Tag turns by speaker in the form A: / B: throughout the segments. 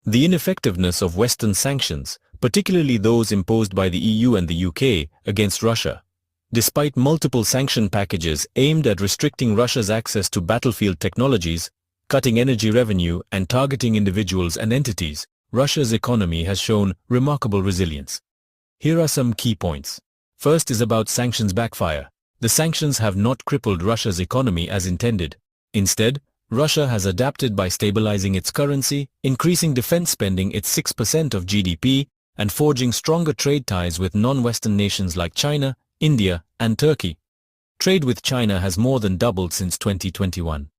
A: The ineffectiveness of Western sanctions, particularly those imposed by the EU and the UK against Russia. Despite multiple sanction packages aimed at restricting Russia's access to battlefield technologies, cutting energy revenue and targeting individuals and entities, Russia's economy has shown remarkable resilience. Here are some key points. First is about sanctions backfire. The sanctions have not crippled Russia's economy as intended. Instead, Russia has adapted by stabilizing its currency, increasing defense spending its 6% of GDP, and forging stronger trade ties with non-Western nations like China, India, and Turkey. Trade with China has more than doubled since 2021.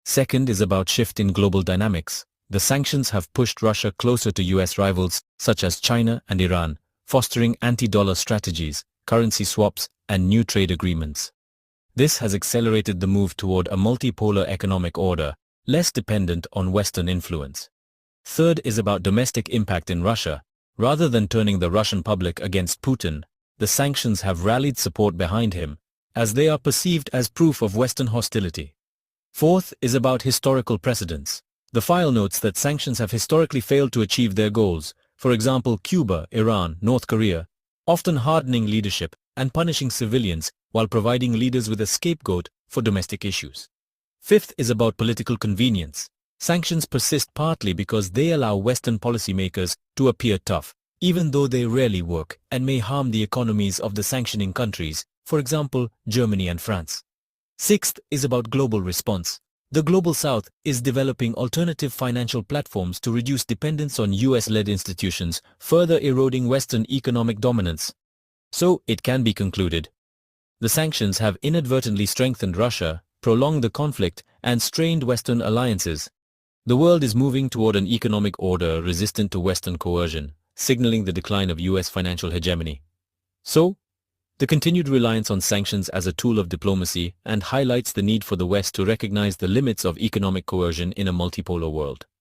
A: Second is about shift in global dynamics. The sanctions have pushed Russia closer to US rivals such as China and Iran, fostering anti-dollar strategies, currency swaps, and new trade agreements. This has accelerated the move toward a multipolar economic order, less dependent on Western influence. Third is about domestic impact in Russia. Rather than turning the Russian public against Putin, the sanctions have rallied support behind him, as they are perceived as proof of Western hostility. Fourth is about historical precedents. The file notes that sanctions have historically failed to achieve their goals, for example Cuba, Iran, North Korea, often hardening leadership and punishing civilians while providing leaders with a scapegoat for domestic issues. Fifth is about political convenience. Sanctions persist partly because they allow Western policymakers to appear tough, even though they rarely work and may harm the economies of the sanctioning countries, for example, Germany and France. Sixth is about global response. The Global South is developing alternative financial platforms to reduce dependence on US-led institutions, further eroding Western economic dominance. So, it can be concluded, the sanctions have inadvertently strengthened Russia, prolonged the conflict, and strained Western alliances. The world is moving toward an economic order resistant to Western coercion, signaling the decline of US financial hegemony. So, the continued reliance on sanctions as a tool of diplomacy and highlights the need for the West to recognize the limits of economic coercion in a multipolar world.